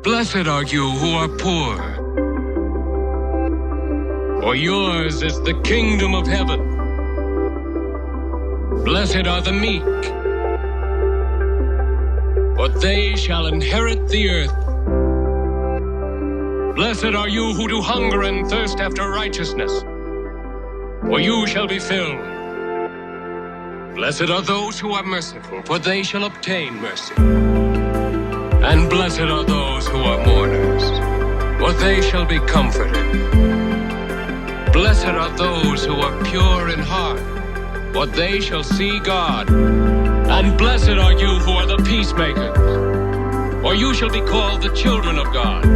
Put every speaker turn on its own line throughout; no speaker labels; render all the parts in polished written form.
Blessed are you who are poor, for yours is the kingdom of heaven. Blessed are the meek, for they shall inherit the earth. Blessed are you who do hunger and thirst after righteousness, for you shall be filled. Blessed are those who are merciful, for they shall obtain mercy. And blessed are those who are mourners, for they shall be comforted. Blessed are those who are pure in heart, for they shall see God. And blessed are you who are the peacemakers, for you shall be called the children of God.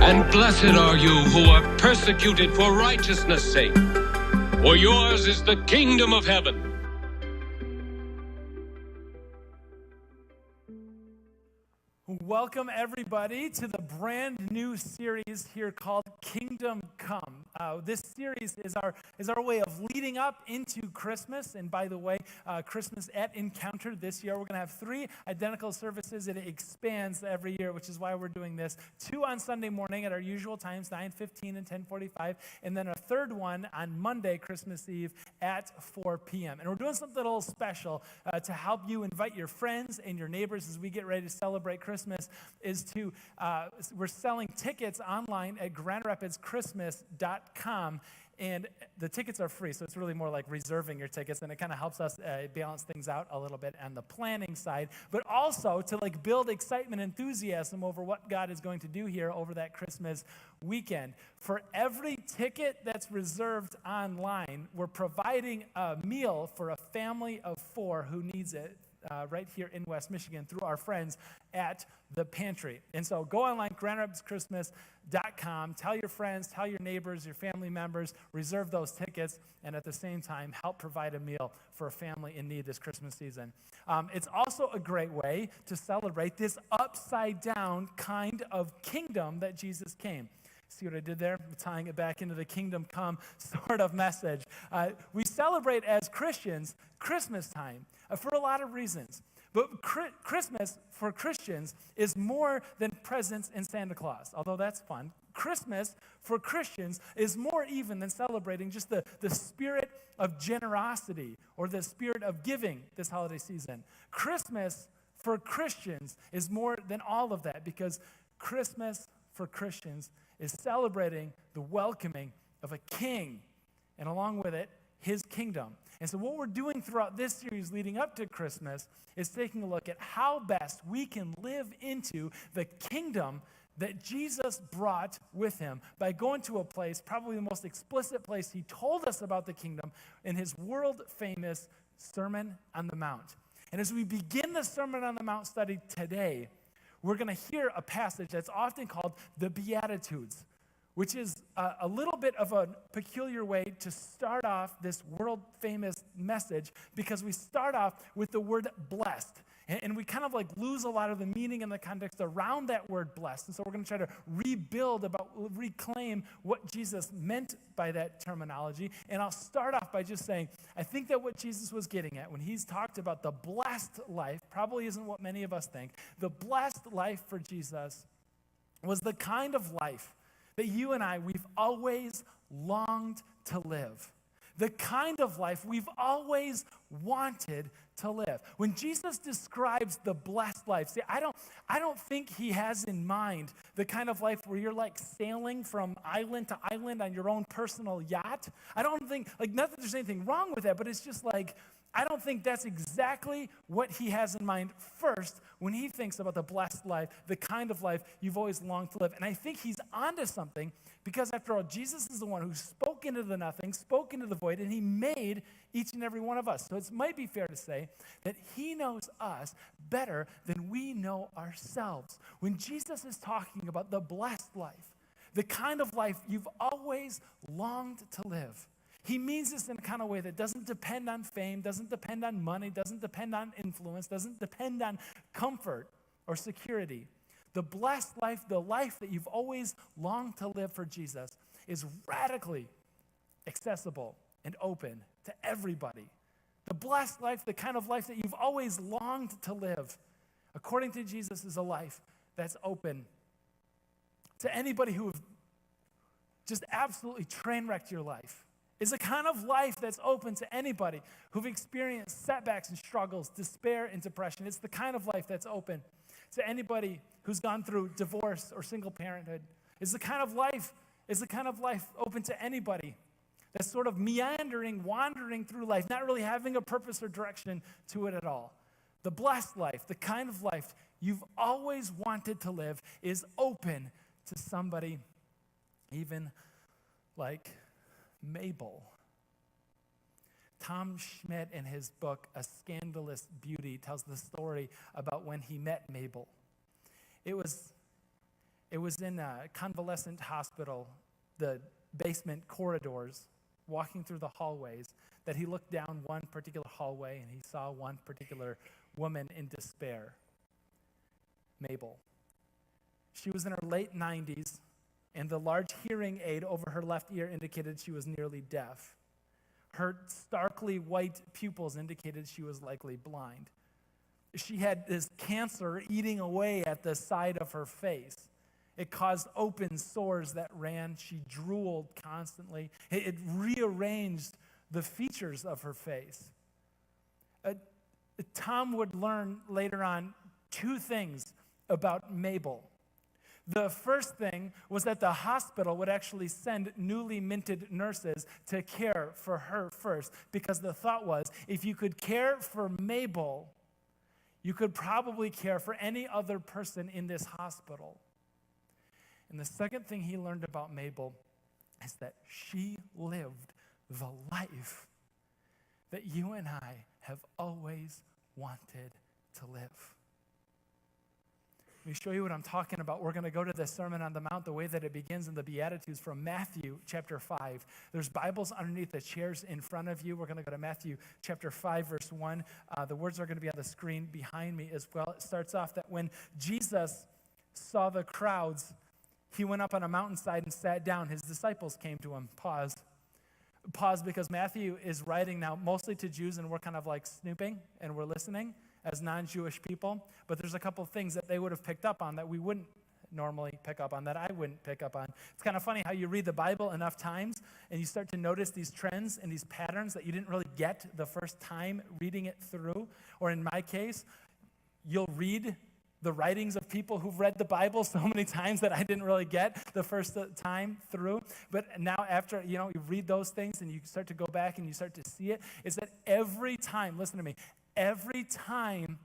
And blessed are you who are persecuted for righteousness' sake, for yours is the kingdom of heaven.
Welcome, everybody, to the brand new series here called Kingdom Come. This series is our way of leading up into Christmas. And by the way, Christmas at Encounter this year, we're going to have 3 identical services. It expands every year, which is why we're doing this. 2 on Sunday morning at our usual times, 9:15 and 10:45, and then a third one on Monday, Christmas Eve, at 4 p.m. And we're doing something a little special to help you invite your friends and your neighbors as we get ready to celebrate Christmas. We're selling tickets online at GrandRapidsChristmas.com, and the tickets are free, so it's really more like reserving your tickets, and it kind of helps us balance things out a little bit on the planning side, but also to build excitement and enthusiasm over what God is going to do here over that Christmas weekend. For every ticket that's reserved online, we're providing a meal for a family of 4 who needs it. Right here in West Michigan through our friends at the Pantry. And so go online, GrandRapidsChristmas.com, tell your friends, tell your neighbors, your family members, reserve those tickets, and at the same time, help provide a meal for a family in need this Christmas season. It's also a great way to celebrate this upside-down kind of kingdom that Jesus came. See what I did there? Tying it back into the kingdom come sort of message. We celebrate as Christians Christmas time for a lot of reasons. But Christmas for Christians is more than presents and Santa Claus, although that's fun. Christmas for Christians is more even than celebrating just the spirit of generosity or the spirit of giving this holiday season. Christmas for Christians is more than all of that, because Christmas for Christians is celebrating the welcoming of a king, and along with it, his kingdom. And so what we're doing throughout this series leading up to Christmas is taking a look at how best we can live into the kingdom that Jesus brought with him by going to a place, probably the most explicit place he told us about the kingdom, in his world-famous Sermon on the Mount. And as we begin the Sermon on the Mount study today, we're going to hear a passage that's often called the Beatitudes, which is a little bit of a peculiar way to start off this world-famous message, because we start off with the word blessed. And we kind of lose a lot of the meaning and the context around that word blessed. And so we're going to try to reclaim what Jesus meant by that terminology. And I'll start off by just saying, I think that what Jesus was getting at when he's talked about the blessed life probably isn't what many of us think. The blessed life for Jesus was the kind of life that you and we've always longed to live. The kind of life we've always wanted to live. When Jesus describes the blessed life, see, I don't think he has in mind the kind of life where you're sailing from island to island on your own personal yacht. I don't think, not that there's anything wrong with that, but it's just I don't think that's exactly what he has in mind first when he thinks about the blessed life, the kind of life you've always longed to live. And I think he's onto something, because after all, Jesus is the one who spoke into the nothing, spoke into the void, and he made each and every one of us. So it might be fair to say that he knows us better than we know ourselves. When Jesus is talking about the blessed life, the kind of life you've always longed to live, he means this in a kind of way that doesn't depend on fame, doesn't depend on money, doesn't depend on influence, doesn't depend on comfort or security. The blessed life, the life that you've always longed to live for Jesus, is radically accessible and open to everybody. The blessed life, the kind of life that you've always longed to live, according to Jesus, is a life that's open to anybody who have just absolutely train wrecked your life. Is a kind of life that's open to anybody who've experienced setbacks and struggles, despair and depression. It's the kind of life that's open to anybody who's gone through divorce or single parenthood. Is the kind of life open to anybody that's sort of meandering, wandering through life, not really having a purpose or direction to it at all. The blessed life, the kind of life you've always wanted to live, is open to somebody even like Mabel. Tom Schmidt, in his book, A Scandalous Beauty, tells the story about when he met Mabel. It was in a convalescent hospital, the basement corridors, walking through the hallways, that he looked down one particular hallway and he saw one particular woman in despair, Mabel. She was in her late 90s, and the large hearing aid over her left ear indicated she was nearly deaf. Her starkly white pupils indicated she was likely blind. She had this cancer eating away at the side of her face. It caused open sores that ran. She drooled constantly. It rearranged the features of her face. Tom would learn later on two things about Mabel. The first thing was that the hospital would actually send newly minted nurses to care for her first, because the thought was, if you could care for Mabel, you could probably care for any other person in this hospital. And the second thing he learned about Mabel is that she lived the life that you and I have always wanted to live. Let me show you what I'm talking about. We're going to go to the Sermon on the Mount, the way that it begins in the Beatitudes, from Matthew chapter 5. There's Bibles underneath the chairs in front of you. We're going to go to Matthew chapter 5, verse 1. The words are going to be on the screen behind me as well. It starts off that when Jesus saw the crowds, he went up on a mountainside and sat down. His disciples came to him. Pause because Matthew is writing now mostly to Jews, and we're kind of like snooping and we're listening as non-Jewish people, but there's a couple of things that they would have picked up on that we wouldn't normally pick up on, that I wouldn't pick up on. It's kind of funny how you read the Bible enough times and you start to notice these trends and these patterns that you didn't really get the first time reading it through. Or in my case, you'll read the writings of people who've read the Bible so many times that I didn't really get the first time through. But now after, you read those things and you start to go back and you start to see it, is that every time, listen to me, every time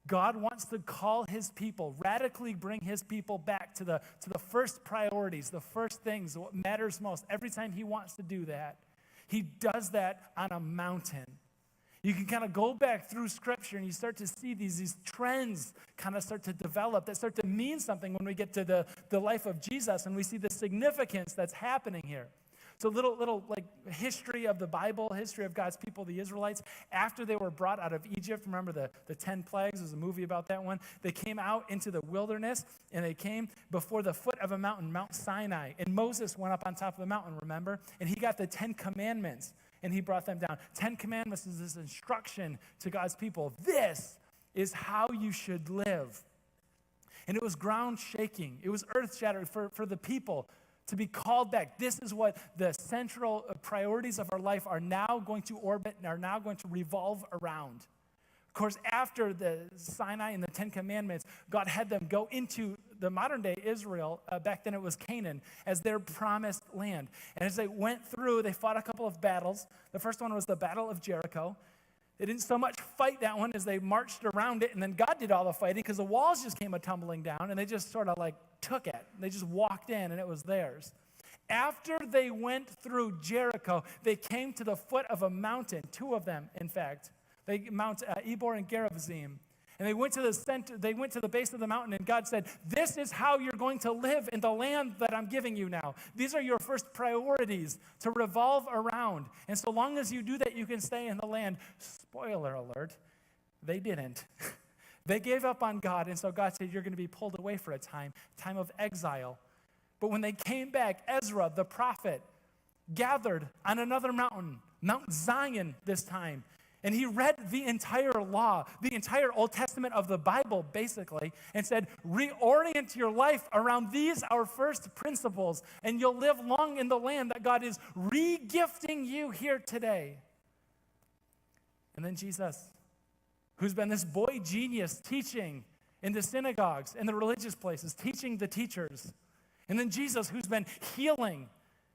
God wants to call his people, radically bring his people back to the first priorities, the first things, what matters most, every time he wants to do that, he does that on a mountain. You can kind of go back through Scripture and you start to see these trends kind of start to develop that start to mean something when we get to the life of Jesus and we see the significance that's happening here. So little like history of the Bible, history of God's people, the Israelites, after they were brought out of Egypt. Remember the 10 plagues? There's a movie about that one. They came out into the wilderness, and they came before the foot of a mountain, Mount Sinai. And Moses went up on top of the mountain, remember? And he got the 10 commandments, and he brought them down. 10 commandments is this instruction to God's people. This is how you should live. And it was ground shaking. It was earth shattering for the people to be called back. This is what the central priorities of our life are now going to orbit and are now going to revolve around. Of course, after the Sinai and the 10 Commandments, God had them go into the modern day Israel, back then it was Canaan, as their promised land. And as they went through, they fought a couple of battles. The first one was the Battle of Jericho. They didn't so much fight that one as they marched around it, and then God did all the fighting because the walls just came tumbling down, and they just sort of like took it. They just walked in, and it was theirs. After they went through Jericho, they came to the foot of a mountain, two of them, in fact. Mount Ebor and Gerizim. And they went to the center, they went to the base of the mountain, and God said, this is how you're going to live in the land that I'm giving you now. These are your first priorities to revolve around. And so long as you do that, you can stay in the land. Spoiler alert, they didn't. They gave up on God, and so God said, you're going to be pulled away for a time of exile. But when they came back, Ezra, the prophet, gathered on another mountain, Mount Zion this time. And he read the entire law, the entire Old Testament of the Bible, basically, and said, reorient your life around these, our first principles, and you'll live long in the land that God is re-gifting you here today. And then Jesus, who's been this boy genius teaching in the synagogues, in the religious places, teaching the teachers. And then Jesus, who's been healing.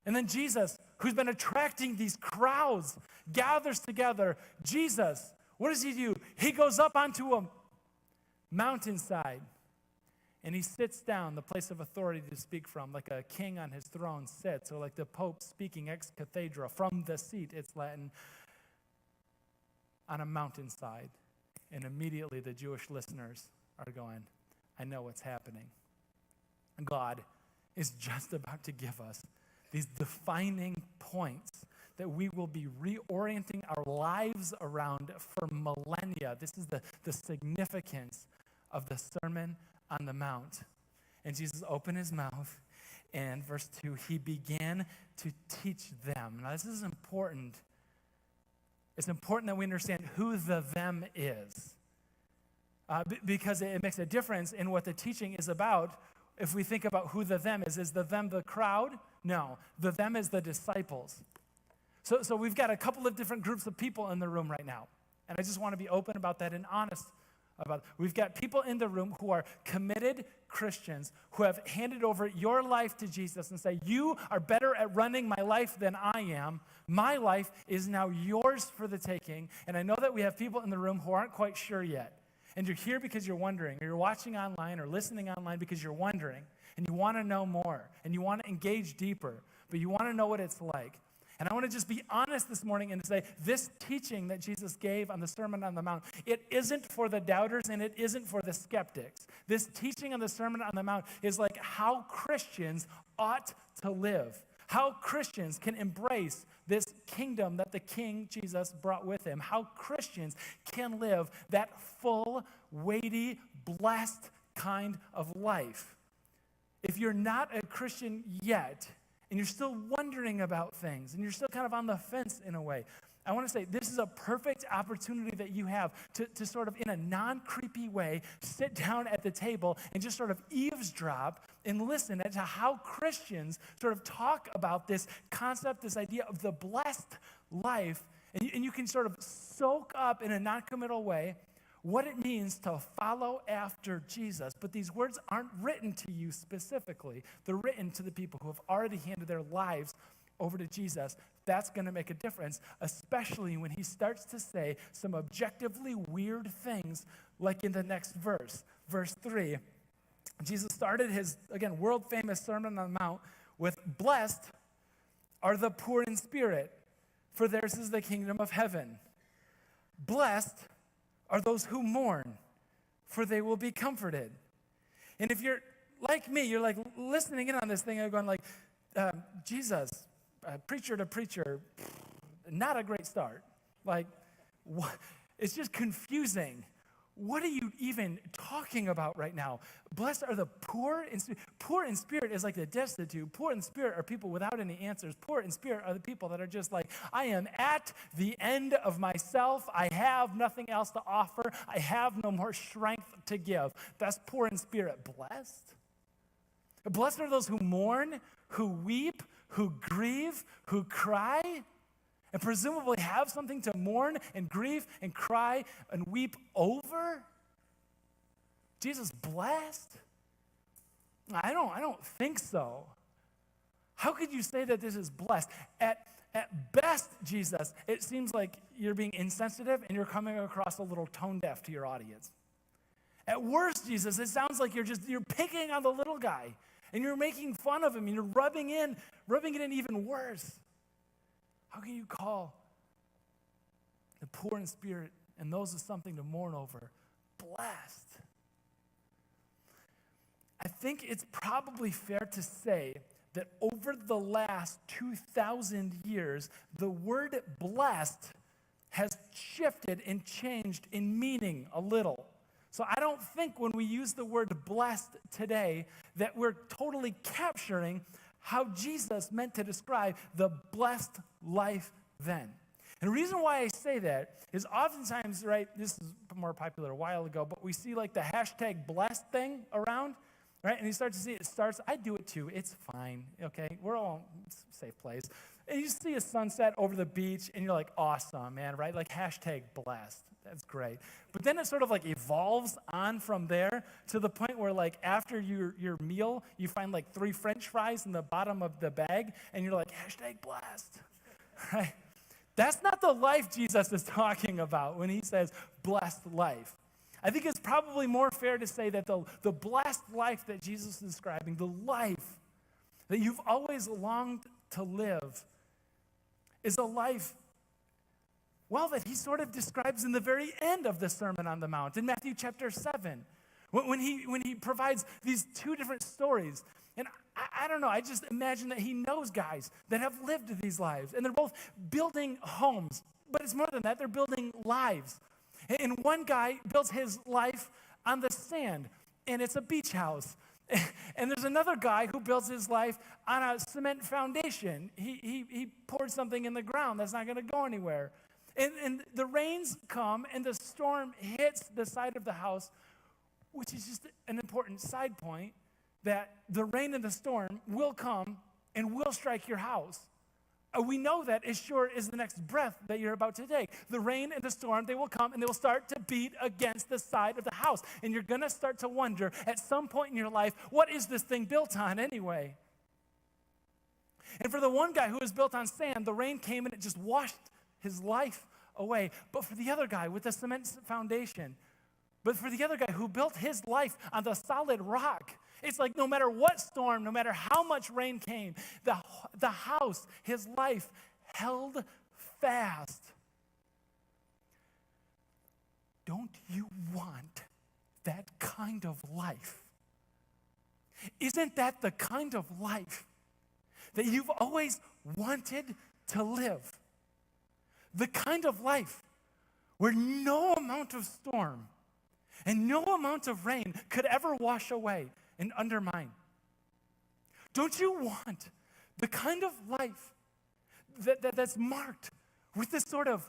And then Jesus, who's been attracting these crowds, gathers together. Jesus, what does he do? He goes up onto a mountainside and he sits down, the place of authority to speak from, like a king on his throne sits, or like the Pope speaking ex cathedra, from the seat, it's Latin, on a mountainside. And immediately the Jewish listeners are going, I know what's happening. God is just about to give us these defining points that we will be reorienting our lives around for millennia. This is the significance of the Sermon on the Mount. And Jesus opened his mouth, and verse 2, he began to teach them. Now, this is important. It's important that we understand who the them is, because it makes a difference in what the teaching is about. If we think about who the them is the them the crowd? No, the them is the disciples. So we've got a couple of different groups of people in the room right now. And I just want to be open about that and honest about it. We've got people in the room who are committed Christians who have handed over your life to Jesus and say, you are better at running my life than I am. My life is now yours for the taking. And I know that we have people in the room who aren't quite sure yet. And you're here because you're wondering, or you're watching online or listening online because you're wondering, and you want to know more, and you want to engage deeper, but you want to know what it's like. And I want to just be honest this morning and say, this teaching that Jesus gave on the Sermon on the Mount, it isn't for the doubters and it isn't for the skeptics. This teaching on the Sermon on the Mount is like how Christians ought to live, how Christians can embrace this kingdom that the King Jesus brought with him, how Christians can live that full, weighty, blessed kind of life. If you're not a Christian yet, and you're still wondering about things, and you're still kind of on the fence in a way, I want to say this is a perfect opportunity that you have to sort of, in a non-creepy way, sit down at the table and just sort of eavesdrop and listen to how Christians sort of talk about this concept, this idea of the blessed life, and you can sort of soak up in a non-committal way what it means to follow after Jesus. But these words aren't written to you specifically. They're written to the people who have already handed their lives over to Jesus. That's going to make a difference, especially when he starts to say some objectively weird things, like in the next verse. Verse 3, Jesus started his, again, world-famous Sermon on the Mount with, blessed are the poor in spirit, for theirs is the kingdom of heaven. Blessed are those who mourn, for they will be comforted. And if you're like me, you're like listening in on this thing and going like, Jesus, preacher to preacher, not a great start. Like, what? It's just confusing. What are you even talking about right now? Blessed are the poor in spirit. Poor in spirit is like the destitute. Poor in spirit are people without any answers. Poor in spirit are the people that are just like, I am at the end of myself. I have nothing else to offer. I have no more strength to give. That's poor in spirit. Blessed? Blessed are those who mourn, who weep, who grieve, who cry, and presumably have something to mourn and grieve and cry and weep over? Jesus blessed? I don't think so. How could you say that this is blessed? At best, Jesus, it seems like you're being insensitive and you're coming across a little tone deaf to your audience. At worst, Jesus, it sounds like you're picking on the little guy and you're making fun of him and you're rubbing it in even worse. How can you call the poor in spirit and those with something to mourn over blessed? I think it's probably fair to say that over the last 2,000 years, the word blessed has shifted and changed in meaning a little. So I don't think when we use the word blessed today that we're totally capturing how Jesus meant to describe the blessed life then. And the reason why I say that is oftentimes, right, this is more popular a while ago, but we see like the hashtag blessed thing around, right? And you start to see it starts, I do it too, it's fine, okay? We're all in a safe place. And you see a sunset over the beach and you're like, awesome, man, right? Like hashtag blessed, that's great. But then it sort of like evolves on from there to the point where like after your meal, you find like 3 French fries in the bottom of the bag and you're like, hashtag blessed, right? That's not the life Jesus is talking about when he says blessed life. I think it's probably more fair to say that the blessed life that Jesus is describing, the life that you've always longed to live, is a life, well, that he sort of describes in the very end of the Sermon on the Mount in Matthew chapter 7, when he provides these 2 different stories. And I don't know, I just imagine that he knows guys that have lived these lives, and they're both building homes, but it's more than that, they're building lives. And one guy builds his life on the sand, and it's a beach house. And there's another guy who builds his life on a cement foundation. He poured something in the ground that's not going to go anywhere. And the rains come, and the storm hits the side of the house, which is just an important side point, that the rain and the storm will come and will strike your house. We know that as sure as the next breath that you're about to take. The rain and the storm, they will come and they will start to beat against the side of the house. And you're going to start to wonder at some point in your life, what is this thing built on anyway? And for the one guy who was built on sand, the rain came and it just washed his life away. But for the other guy with the cement foundation, but for the other guy who built his life on the solid rock, it's like no matter what storm, no matter how much rain came, the house, his life held fast. Don't you want that kind of life? Isn't that the kind of life that you've always wanted to live? The kind of life where no amount of storm and no amount of rain could ever wash away and undermine. Don't you want the kind of life that's marked with this sort of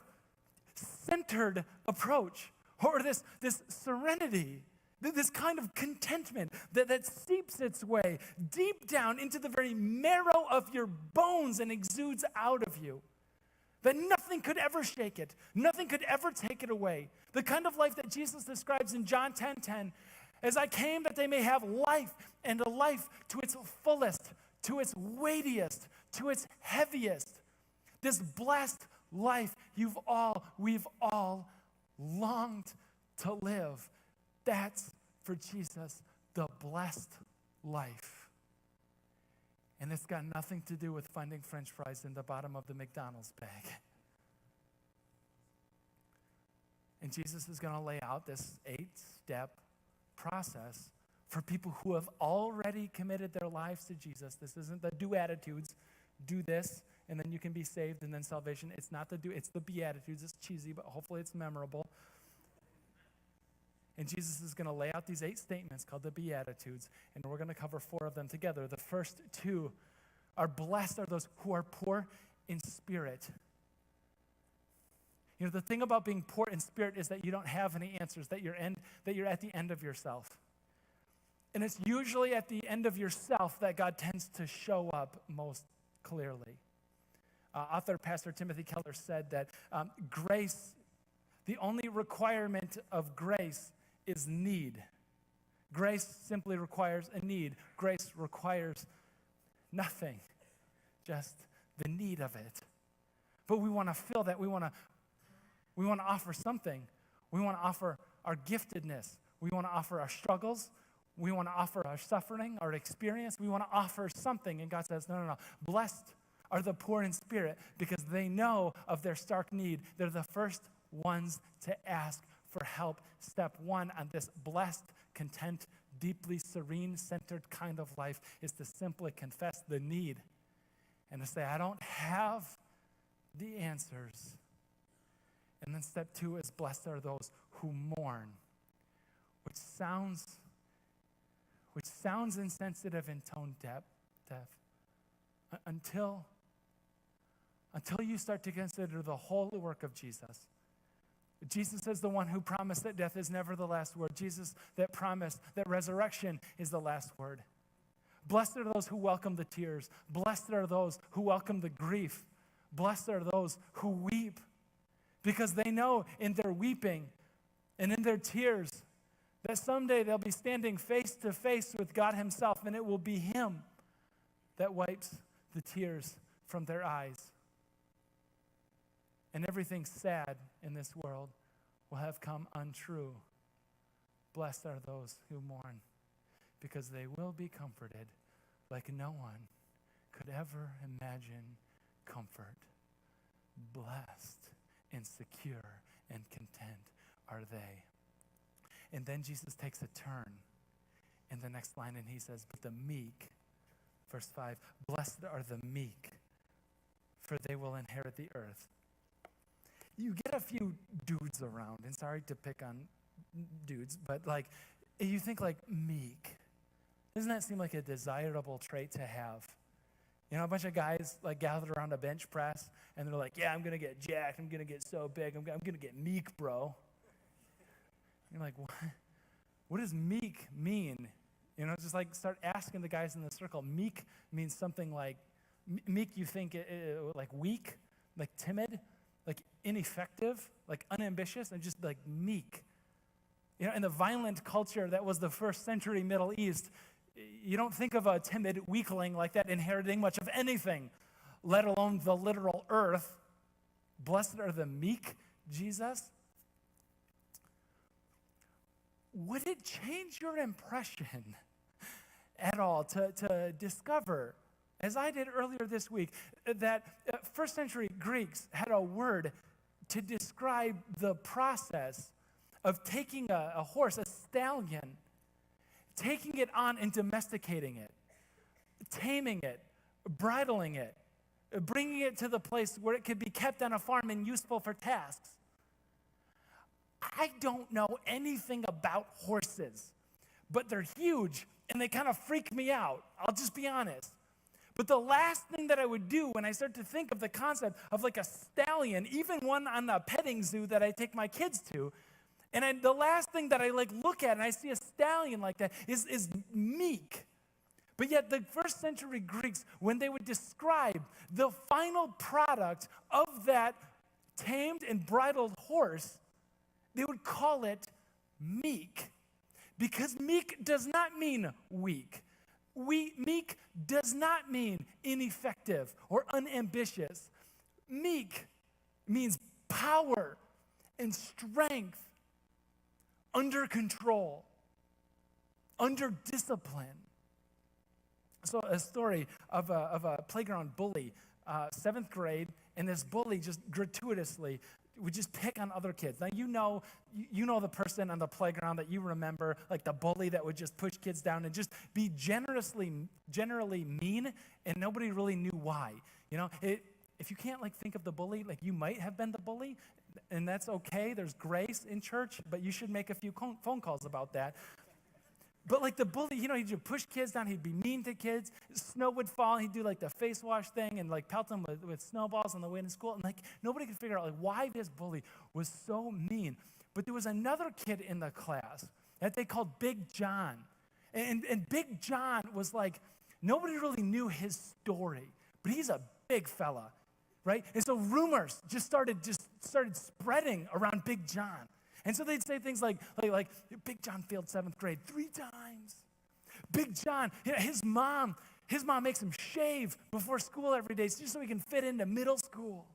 centered approach, or this serenity, this kind of contentment that seeps its way deep down into the very marrow of your bones and exudes out of you? That nothing could ever shake it. Nothing could ever take it away. The kind of life that Jesus describes in John 10:10, as I came that they may have life, and a life to its fullest, to its weightiest, to its heaviest. This blessed life we've all longed to live. That's, for Jesus, the blessed life. And it's got nothing to do with finding French fries in the bottom of the McDonald's bag. And Jesus is going to lay out this 8-step process for people who have already committed their lives to Jesus. This isn't the do-attitudes, do this, and then you can be saved, and then salvation. It's not it's the Beatitudes. It's cheesy, but hopefully it's memorable. And Jesus is going to lay out these 8 statements called the Beatitudes, and we're going to cover 4 of them together. The first 2 are blessed are those who are poor in spirit. You know, the thing about being poor in spirit is that you don't have any answers, that you're at the end of yourself. And it's usually at the end of yourself that God tends to show up most clearly. Author Pastor Timothy Keller said that grace, the only requirement of grace is need. Grace simply requires a need. Grace requires nothing, just the need of it. But we want to fill that. We want to offer something. We want to offer our giftedness. We want to offer our struggles. We want to offer our suffering, our experience. We want to offer something. And God says, no. Blessed are the poor in spirit because they know of their stark need. They're the first ones to ask for help. Step 1 on this blessed, content, deeply serene, centered kind of life is to simply confess the need and to say, I don't have the answers. And then step 2 is blessed are those who mourn, which sounds insensitive and tone deaf until until you start to consider the whole work of Jesus. Jesus is the one who promised that death is never the last word. Jesus that promised that resurrection is the last word. Blessed are those who welcome the tears. Blessed are those who welcome the grief. Blessed are those who weep, because they know in their weeping and in their tears that someday they'll be standing face to face with God himself, and it will be him that wipes the tears from their eyes. And everything sad in this world will have come untrue. Blessed are those who mourn, because they will be comforted like no one could ever imagine comfort. Blessed and secure and content are they. And then Jesus takes a turn in the next line, and he says, but the meek, verse 5, blessed are the meek, for they will inherit the earth. You get a few dudes around, and sorry to pick on dudes, but like, you think like meek. Doesn't that seem like a desirable trait to have? You know, a bunch of guys like gathered around a bench press, and they're like, yeah, I'm going to get jacked. I'm going to get so big. I'm going to get meek, bro. You're like, what? What does meek mean? You know, just like start asking the guys in the circle. Meek means something like, meek you think like weak, like timid, like ineffective, like unambitious, and just like meek. You know, in the violent culture that was the first century Middle East, you don't think of a timid weakling like that inheriting much of anything, let alone the literal earth. Blessed are the meek, Jesus. Would it change your impression at all to discover, as I did earlier this week, that first century Greeks had a word to describe the process of taking a horse, a stallion, taking it on and domesticating it, taming it, bridling it, bringing it to the place where it could be kept on a farm and useful for tasks? I don't know anything about horses, but they're huge and they kind of freak me out. I'll just be honest. But the last thing that I would do when I start to think of the concept of like a stallion, even one on a petting zoo that I take my kids to, and the last thing that I like look at and I see a stallion like that is meek. But yet the first century Greeks, when they would describe the final product of that tamed and bridled horse, they would call it meek. Because meek does not mean weak. Meek does not mean ineffective or unambitious. Meek means power and strength, under control, under discipline. So a story of a playground bully, 7th grade, and this bully just gratuitously would just pick on other kids. Now you know the person on the playground that you remember, like the bully that would just push kids down and just be generally mean, and nobody really knew why. You know, if you can't like think of the bully, like you might have been the bully, and that's okay. There's grace in church, but you should make a few phone calls about that. But like the bully, you know, he'd just push kids down. He'd be mean to kids. Snow would fall. And he'd do like the face wash thing and like pelt them with snowballs on the way to school. And like nobody could figure out like why this bully was so mean. But there was another kid in the class that they called Big John. And Big John was like, nobody really knew his story. But he's a big fella, right? And so rumors just started spreading around Big John. And so they'd say things like Big John failed 7th grade 3 times. Big John, you know, his mom makes him shave before school every day just so he can fit into middle school.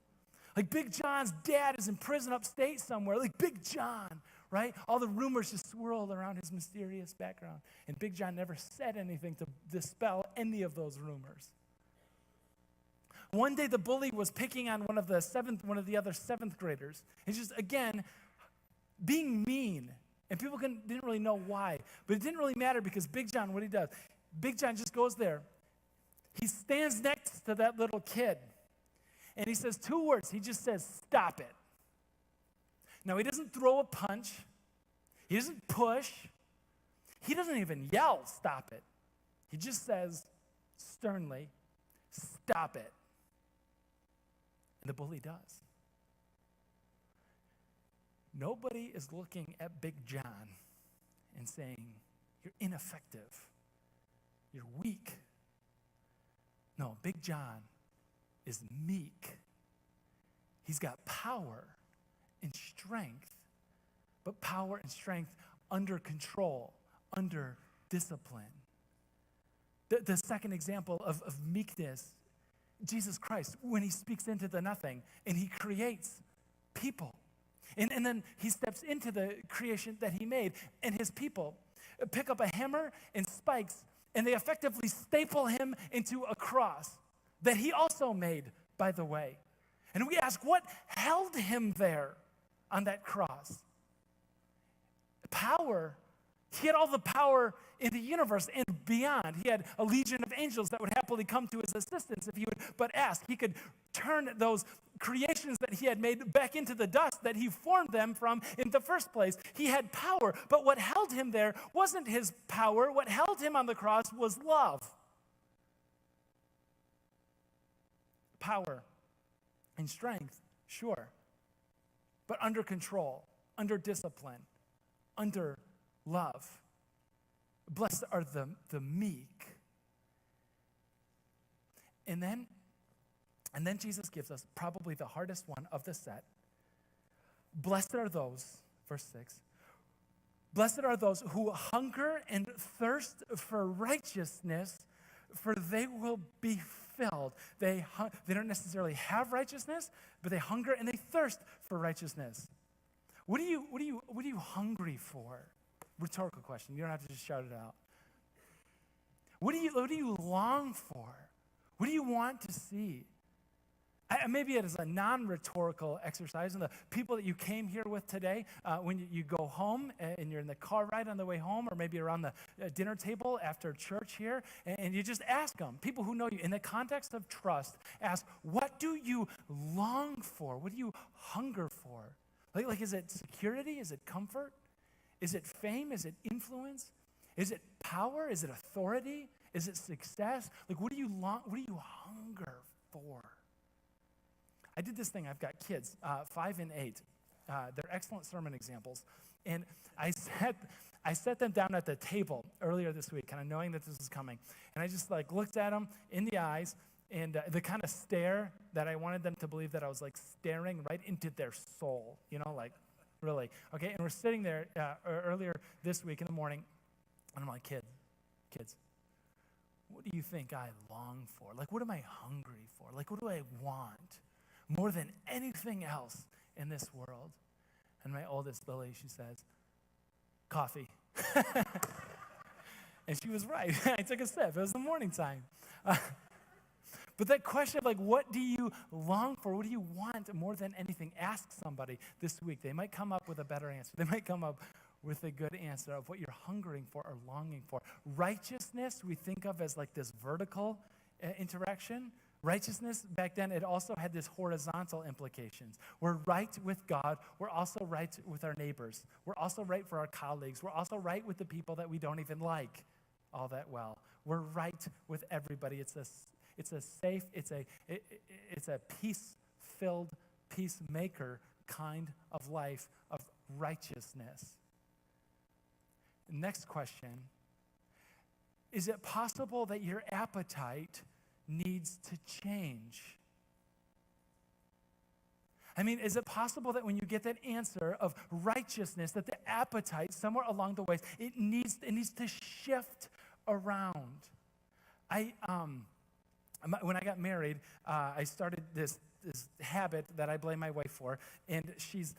Like Big John's dad is in prison upstate somewhere. Like Big John, right? All the rumors just swirled around his mysterious background. And Big John never said anything to dispel any of those rumors. One day the bully was picking on one of the other 7th graders. It's just, again, being mean, and people didn't really know why, but it didn't really matter because Big John, what he does, Big John just goes there. He stands next to that little kid, and he says 2 words. He just says, "Stop it." Now, he doesn't throw a punch. He doesn't push. He doesn't even yell, "Stop it." He just says sternly, "Stop it." And the bully does. Nobody is looking at Big John and saying, you're ineffective. You're weak. No, Big John is meek. He's got power and strength, but power and strength under control, under discipline. The second example of meekness, Jesus Christ, when he speaks into the nothing and he creates people. And then he steps into the creation that he made, and his people pick up a hammer and spikes, and they effectively staple him into a cross that he also made, by the way. And we ask, what held him there on that cross? Power. He had all the power in the universe and beyond. He had a legion of angels that would happily come to his assistance if he would but ask. He could turn those creations that he had made back into the dust that he formed them from in the first place. He had power, but what held him there wasn't his power. What held him on the cross was love. Power and strength, sure, but under control, under discipline, under love. Blessed are the meek. And then Jesus gives us probably the hardest one of the set. Blessed are those, verse 6, blessed are those who hunger and thirst for righteousness, for they will be filled. They don't necessarily have righteousness, but they hunger and they thirst for righteousness. What are you hungry for? Rhetorical question. You don't have to just shout it out. What do you long for? What do you want to see? Maybe it is a non-rhetorical exercise. And the people that you came here with today, when you go home and you're in the car ride on the way home, or maybe around the dinner table after church here, and you just ask them, people who know you, in the context of trust, ask, what do you long for? What do you hunger for? Like is it security? Is it comfort? Is it fame? Is it influence? Is it power? Is it authority? Is it success? Like, what do you hunger for? I did this thing. I've got kids, 5 and 8. They're excellent sermon examples. And I set them down at the table earlier this week, kind of knowing that this was coming. And I just looked at them in the eyes, and the kind of stare that I wanted them to believe that I was staring right into their soul, really. Okay, and we're sitting there earlier this week in the morning, and I'm like, kids, what do you think I long for? What am I hungry for? What do I want more than anything else in this world? And my oldest, Lily, she says, coffee. And she was right. I took a sip. It was the morning time. But that question of what do you long for? What do you want more than anything? Ask somebody this week. They might come up with a better answer. They might come up with a good answer of what you're hungering for or longing for. Righteousness we think of as this vertical interaction. Righteousness, back then, it also had this horizontal implications. We're right with God. We're also right with our neighbors. We're also right for our colleagues. We're also right with the people that we don't even like all that well. We're right with everybody. It's a safe, it's a peace-filled, peacemaker kind of life of righteousness. Next question. Is it possible that your appetite needs to change? Is it possible that when you get that answer of righteousness, that the appetite somewhere along the way, it needs to shift around? When I got married, I started this habit that I blame my wife for, and she's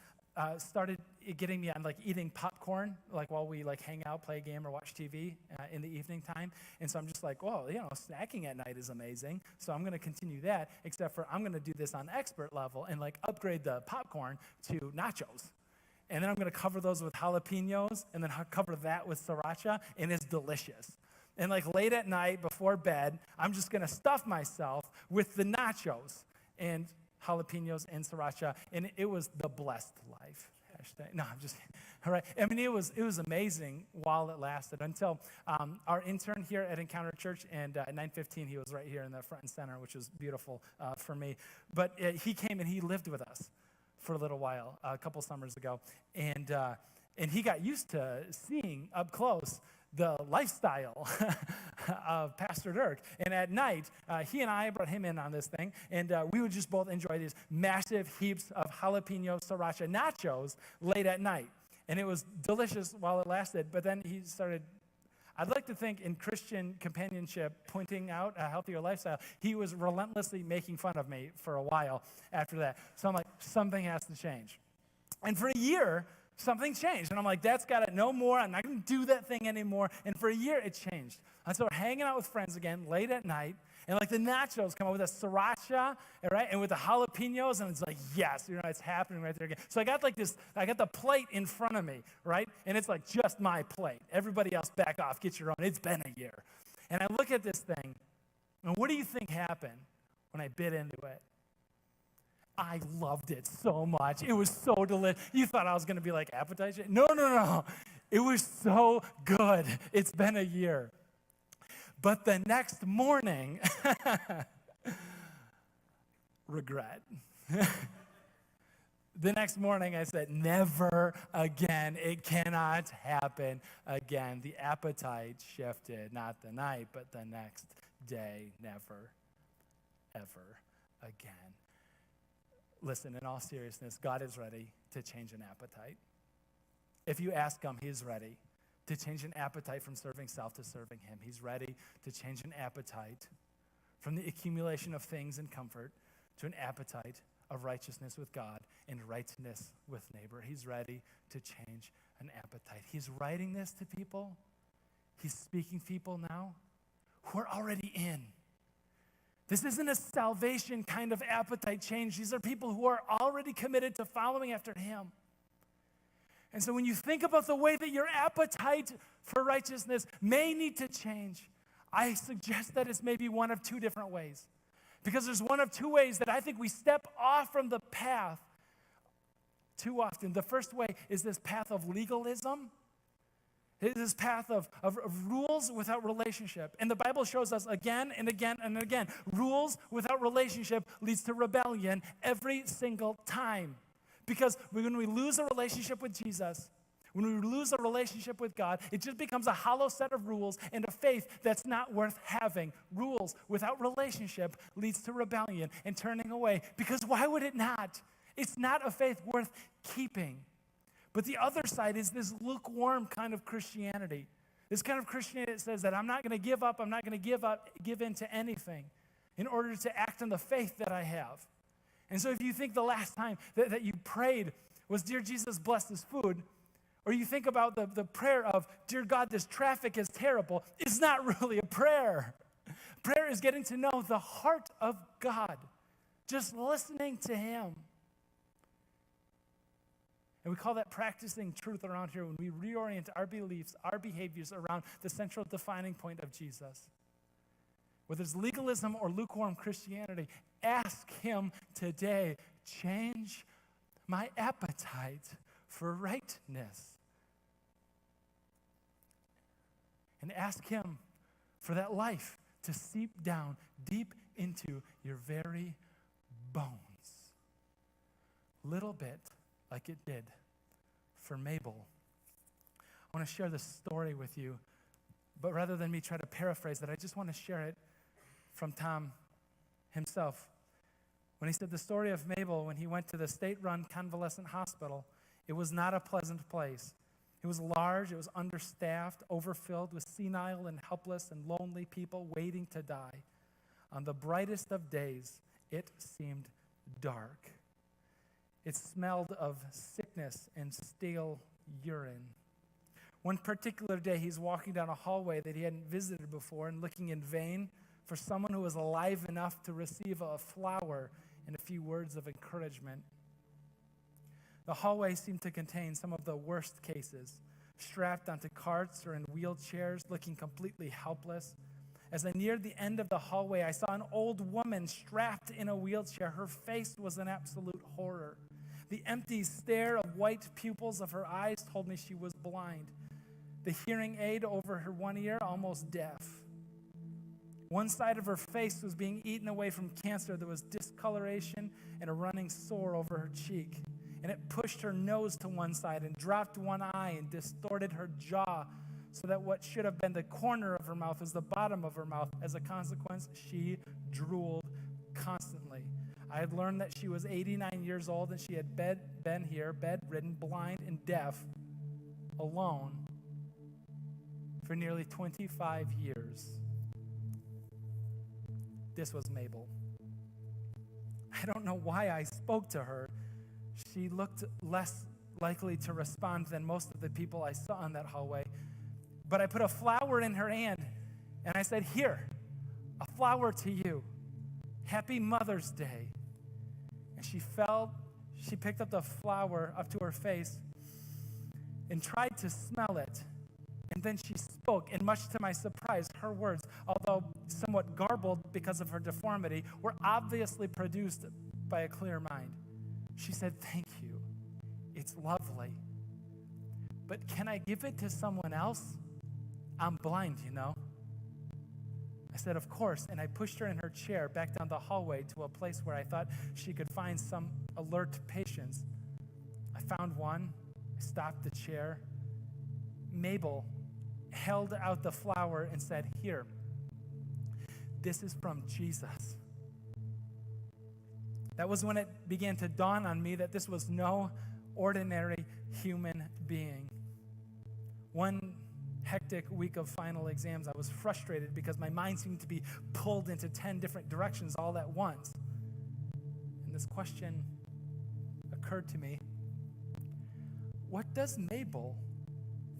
started getting me on eating popcorn, while we hang out, play a game, or watch TV in the evening time. And so I'm just snacking at night is amazing. So I'm going to continue that, except for I'm going to do this on expert level and upgrade the popcorn to nachos. And then I'm going to cover those with jalapenos, and then cover that with sriracha, and it's delicious. And late at night before bed, I'm just going to stuff myself with the nachos and jalapenos and sriracha, and it was the blessed life. No, I'm just All right. I mean, it was amazing while it lasted until our intern here at Encounter Church, and at 9:15, he was right here in the front and center, which was beautiful for me. But he came and he lived with us for a little while, a couple summers ago, and he got used to seeing up close the lifestyle of Pastor Dirk. And at night, he and I brought him in on this thing, and we would just both enjoy these massive heaps of jalapeno sriracha nachos late at night. And it was delicious while it lasted, but then he started, I'd like to think in Christian companionship, pointing out a healthier lifestyle, he was relentlessly making fun of me for a while after that. So I'm like, something has to change. And for a year, something changed. And I'm like, that's got it, no more. I'm not going to do that thing anymore. And for a year, it changed. And so we're hanging out with friends again late at night. And like the nachos come out with a sriracha, right? And with the jalapenos. And it's like, yes, it's happening right there again. So I got the plate in front of me, right? And it's like just my plate. Everybody else back off, get your own. It's been a year. And I look at this thing. And what do you think happened when I bit into it? I loved it so much. It was so delicious. You thought I was going to be like appetizer? No. It was so good. It's been a year. But the next morning, regret. The next morning I said, never again. It cannot happen again. The appetite shifted, not the night, but the next day. Never, ever again. Listen, in all seriousness, God is ready to change an appetite. If you ask him, he's ready to change an appetite from serving self to serving him. He's ready to change an appetite from the accumulation of things and comfort to an appetite of righteousness with God and righteousness with neighbor. He's ready to change an appetite. He's writing this to people. He's speaking to people now who are already in. This isn't a salvation kind of appetite change. These are people who are already committed to following after him. And so when you think about the way that your appetite for righteousness may need to change, I suggest that it's maybe one of two different ways. Because there's one of two ways that I think we step off from the path too often. The first way is this path of legalism. It is this path of rules without relationship. And the Bible shows us again and again and again, rules without relationship leads to rebellion every single time. Because when we lose a relationship with Jesus, when we lose a relationship with God, it just becomes a hollow set of rules and a faith that's not worth having. Rules without relationship leads to rebellion and turning away. Because why would it not? It's not a faith worth keeping. But the other side is this lukewarm kind of Christianity. This kind of Christianity that says that I'm not going to give up, I'm not going to give in to anything in order to act on the faith that I have. And so if you think the last time that you prayed was, Dear Jesus, bless this food, or you think about the prayer of, Dear God, this traffic is terrible, it's not really a prayer. Prayer is getting to know the heart of God, just listening to him. And we call that practicing truth around here when we reorient our beliefs, our behaviors around the central defining point of Jesus. Whether it's legalism or lukewarm Christianity, ask him today, change my appetite for rightness. And ask him for that life to seep down deep into your very bones. Little bit like it did for Mabel. I want to share this story with you, but rather than me try to paraphrase it, I just want to share it from Tom himself. When he said the story of Mabel when he went to the state-run convalescent hospital, it was not a pleasant place. It was large, it was understaffed, overfilled with senile and helpless and lonely people waiting to die. On the brightest of days, it seemed dark. It smelled of sickness and stale urine. One particular day, he's walking down a hallway that he hadn't visited before and looking in vain for someone who was alive enough to receive a flower and a few words of encouragement. The hallway seemed to contain some of the worst cases, strapped onto carts or in wheelchairs, looking completely helpless. As I neared the end of the hallway, I saw an old woman strapped in a wheelchair. Her face was an absolute horror. The empty stare of white pupils of her eyes told me she was blind. The hearing aid over her one ear, almost deaf. One side of her face was being eaten away from cancer. There was discoloration and a running sore over her cheek. And it pushed her nose to one side and dropped one eye and distorted her jaw so that what should have been the corner of her mouth was the bottom of her mouth. As a consequence, she drooled constantly. I had learned that she was 89 years old and she had been here, bedridden, blind, and deaf, alone for nearly 25 years. This was Mabel. I don't know why I spoke to her. She looked less likely to respond than most of the people I saw in that hallway. But I put a flower in her hand, and I said, "Here, a flower to you. Happy Mother's Day." And she picked up the flower up to her face and tried to smell it. And then she spoke, and much to my surprise, her words, although somewhat garbled because of her deformity, were obviously produced by a clear mind. She said, "Thank you. It's lovely. But can I give it to someone else? I'm blind, you know." I said, "Of course," and I pushed her in her chair back down the hallway to a place where I thought she could find some alert patients. I found one. I stopped the chair. Mabel held out the flower and said, "Here, this is from Jesus." That was when it began to dawn on me that this was no ordinary human being. One hectic week of final exams, I was frustrated because my mind seemed to be pulled into 10 different directions all at once. And this question occurred to me: what does Mabel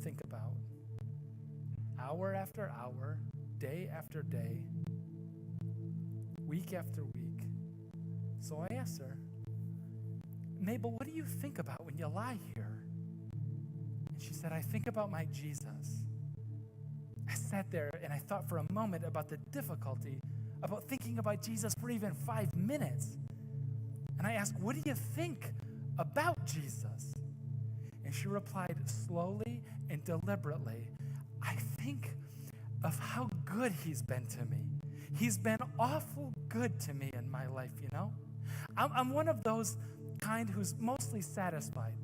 think about? Hour after hour, day after day, week after week. So I asked her, "Mabel, what do you think about when you lie here?" And she said, "I think about my Jesus." I sat there and I thought for a moment about the difficulty about thinking about Jesus for even 5 minutes. And I asked, "What do you think about Jesus?" And she replied slowly and deliberately, "I think of how good he's been to me. He's been awful good to me in my life, you know? I'm one of those kind who's mostly satisfied.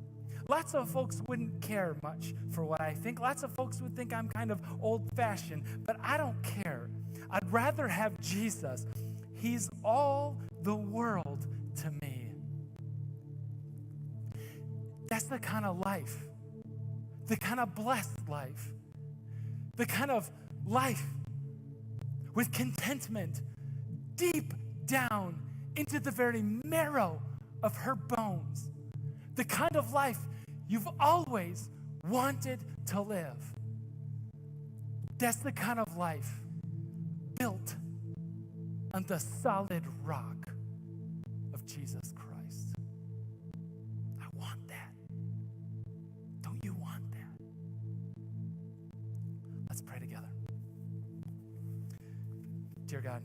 Lots of folks wouldn't care much for what I think. Lots of folks would think I'm kind of old-fashioned, but I don't care. I'd rather have Jesus. He's all the world to me." That's the kind of life, the kind of blessed life, the kind of life with contentment deep down into the very marrow of her bones, the kind of life you've always wanted to live. That's the kind of life built on the solid rock of Jesus Christ. I want that. Don't you want that? Let's pray together. Dear God,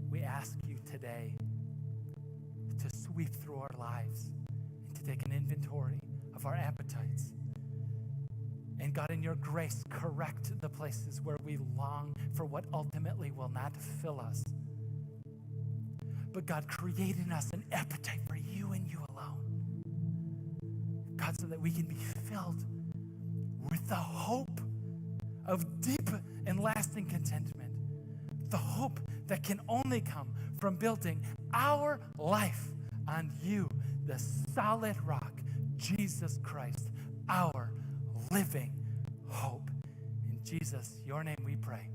we ask you today to sweep through our lives and to take an inventory of our appetites. And God, in your grace, correct the places where we long for what ultimately will not fill us. But God, create in us an appetite for you and you alone. God, so that we can be filled with the hope of deep and lasting contentment. The hope that can only come from building our life on you, the solid rock, Jesus Christ, our living hope. In Jesus, your name we pray.